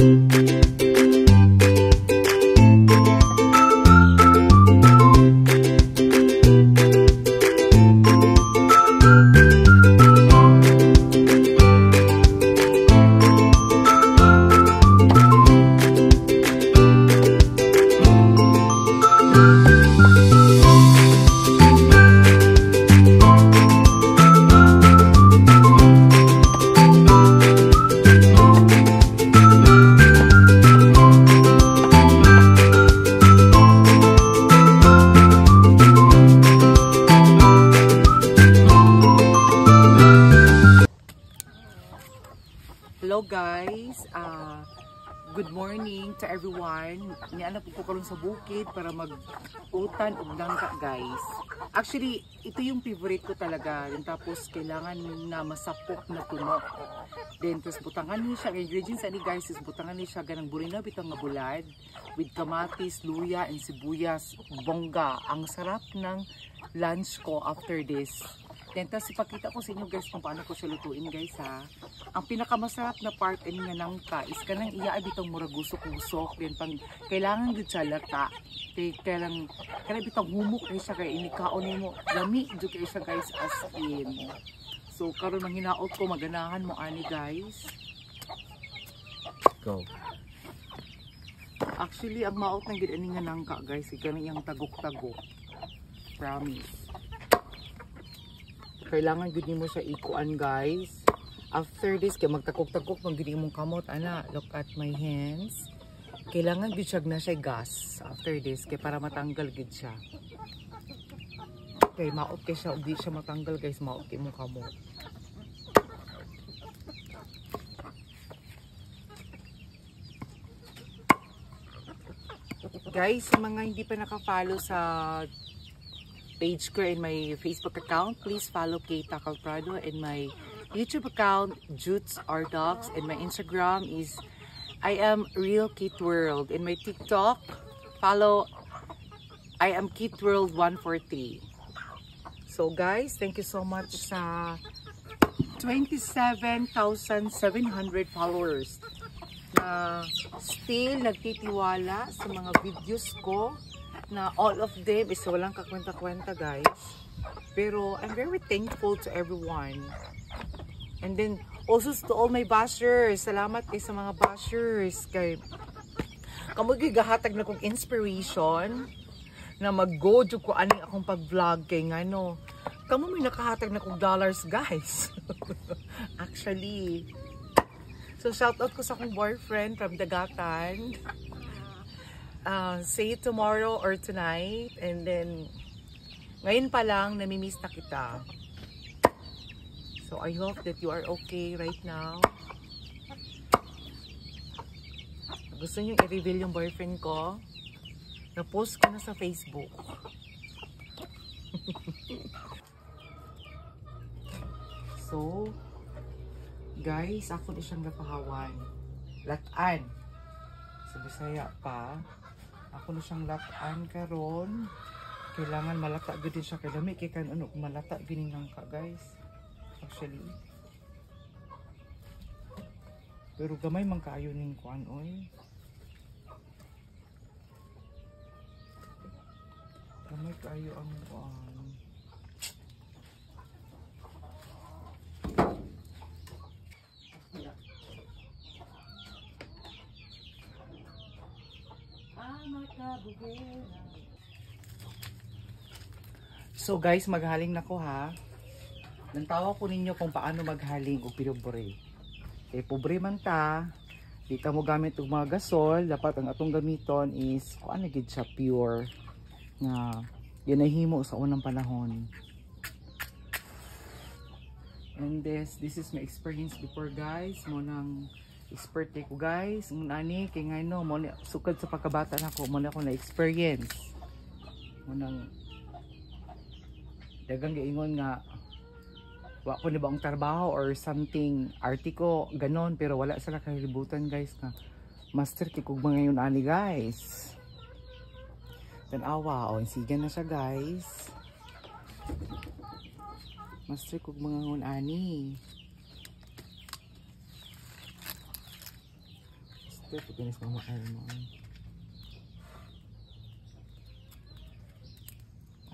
Hello guys, good morning to everyone. Niana po ko karon sa bukid para mag-utan og langka guys. Actually, ito yung favorite ko talaga. Then tapos kailangan na masapok na tuno. Then tapos butangan ni siya, ingredients ani guys, is butangan ni siya ganang burina bitang nga bulad with kamatis, luya and sibuyas. Bongga, ang sarap ng lunch ko after this. Then tapos ipakita ko sa inyo guys kung paano ko siya lutuin guys ha. Ang pinakamasarap na part ani nga nangka is kanang iya bitong murag gusok-gusok. Then pang kailangan gud siya lata. Kailangan bitong humok kay siya kay inikaon nimo. Lami jud kay siya guys as in. So karon ang hinaot ko maganahan mo ani guys. Go. Actually ang maot ng gid ani nga nangka guys, kanang iyang tagok-tagok. Promise. Kailangan gud nimo siya ikuan guys. After this kay magtakok-takok pag gid imong kamot ana. Look at my hands. Kailangan gud siya na siya gas after this kay para matanggal gud siya. Okay, maot kay siya, di siya matanggal guys, maot kay imong kamot. Guys, sa mga hindi pa naka-follow sa page ko and my Facebook account, please follow Keita Calprado, and my YouTube account Jutes Our Dogs, and my Instagram is I am Real Kit World, and my TikTok follow I am Kit World 143. So guys, thank you so much sa 27,700 followers na still nagtitiwala sa mga videos ko. Na all of them is walang kakwenta-kwenta guys, pero I'm very thankful to everyone. And then also to all my bashers, salamat kay sa mga bashers kay kamo gigahatag na kong inspiration na mag-go jud ko ani akong pag-vlog kay ngano kamo may nakahatag na kong dollars guys. Actually, so shout out ko sa akong boyfriend from Dagatan. See you tomorrow or tonight, and then ngayon pa lang namimiss na kita. So I hope that you are okay right now. Gusto niyo i-reveal yung boyfriend ko? Na-post ko na sa Facebook. So guys, ako na siyang napahawan. Latan sa Bisaya pa. Ako na siyang lataan karon. Kailangan malata gud din siya kay dami kay kan ano malata gining nangka guys. Actually. Pero gamay man kaayo ning kuan oy. Gamay kaayo ang kuan. So guys, maghaling na ko ha. Nantawa ko ninyo kung paano maghaling o pinubre. Eh, pobre man ta. Di ka mo gamit og mga gasol. Dapat ang atong gamiton is kung ano gid siya pure. Na yan ay himo sa unang panahon. And this is my experience before guys. Mo nang expert ko guys. Ani kay ngano mo sukad sa pagkabata nako mo na ako na experience. Mo nang dagang giingon nga wa ko ni ba ang trabaho or something artiko ganon, pero wala sila kahilibutan guys na master kay kog mga yun ani guys. Tanawa o sige na siya guys. Master kog mga yun ani. Ito, pinis mama ay mo.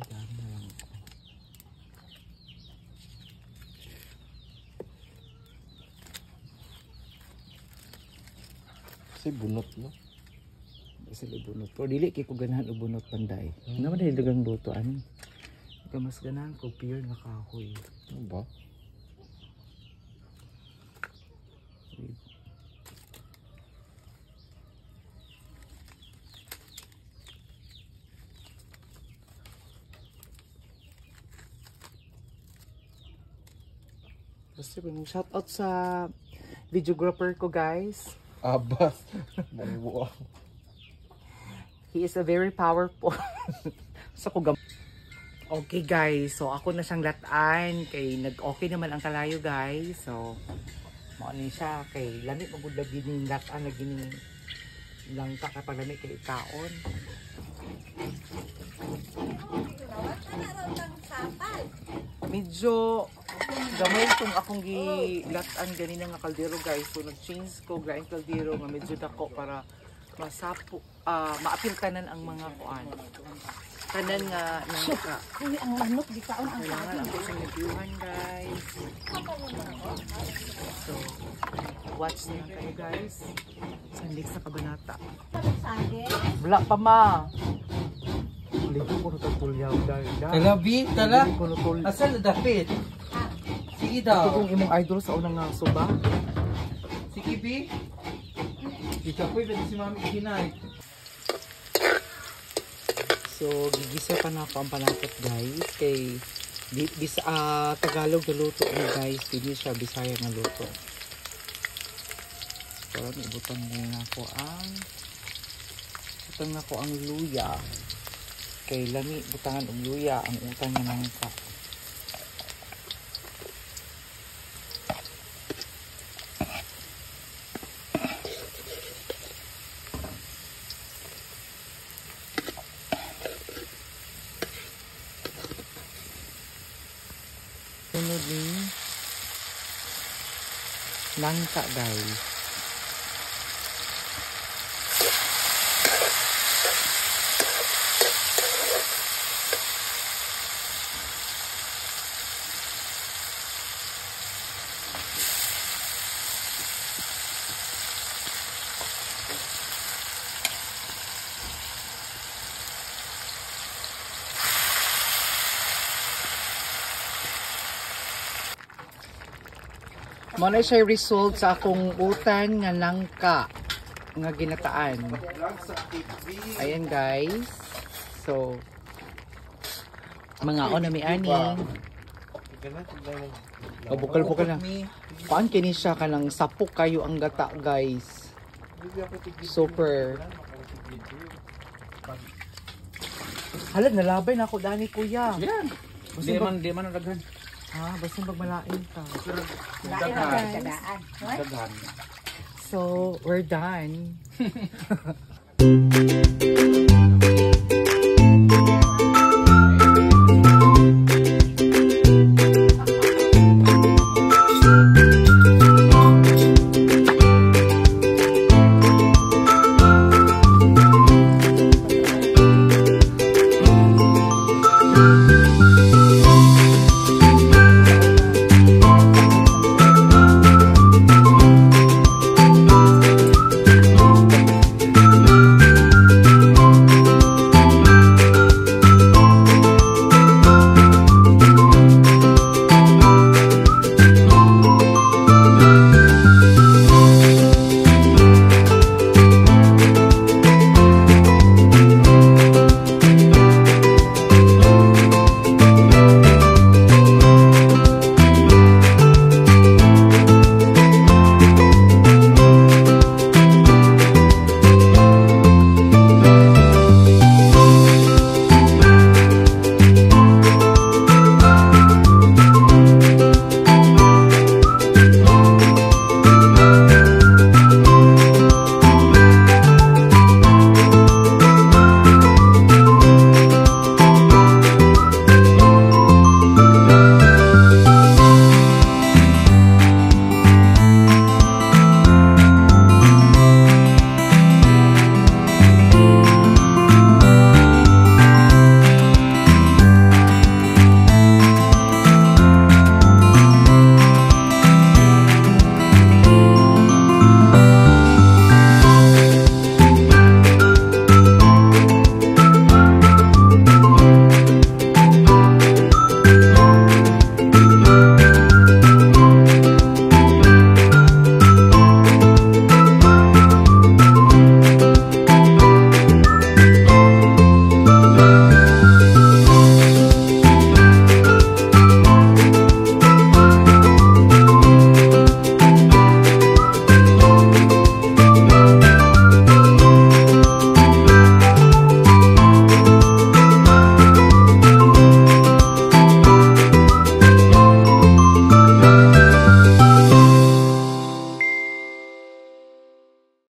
Ayan na lang ako. Kasi bunot no. Kasi bunot. Pero dili kay ko ganahan og bunot panday. Naman dili dagang luto ani. Ikaw mas ganahan ko pure nga kahoy. Ano ba? Basta shout out sa videographer ko guys. Abas. Wow. He is a very powerful. Sa ko okay guys, so ako na siyang lataan kay nag-okay naman ang kalayo guys. So mao ni siya kay lami magud lagi ning lataan lagi ning langka kapag lami kay kaon. Medyo gamay itong akong gilataan ganina nga kaldero guys. So nag-change ko grain kaldero nga medyo dako para masapo maapil tanan ang mga kuan. Tanan nga nangka. Kuy ang manok di kaon ang Kailangan saging. ako sa nag-iwan guys. So watch na lang kayo guys. Sandik sa kabanata. Saging. Wala pa ma. Ligo ko na tutulyaw dahil. Tala, B, tala. Ligo ko na tutulyaw. Asal na dapit? Sige Ito daw. kong imong idol sa unang nga suba. Sige, B. Kita ko yung si Mami Kinay. So, gigisa pa na ako ang panakot guys. Kay, Tagalog na luto mo guys. Hindi siya Bisaya na luto. So, ibutan muna ko ang luya. Kay lami, butangan ang luya. Ang utang niya ng ka. Sunod ni langka guys. Muna siya result sa akong utan nga langka nga ginataan. Ayan guys. So, mga na mi ani. Bukal-bukal na. Paan kini siya kanang sapok kayo ang gata guys. Super. Hala, nalabay na ako dani kuya. Yan. Di man nagaghan. Ha, basta magmalain ka. Kadaan. Nagaghan. So, we're done.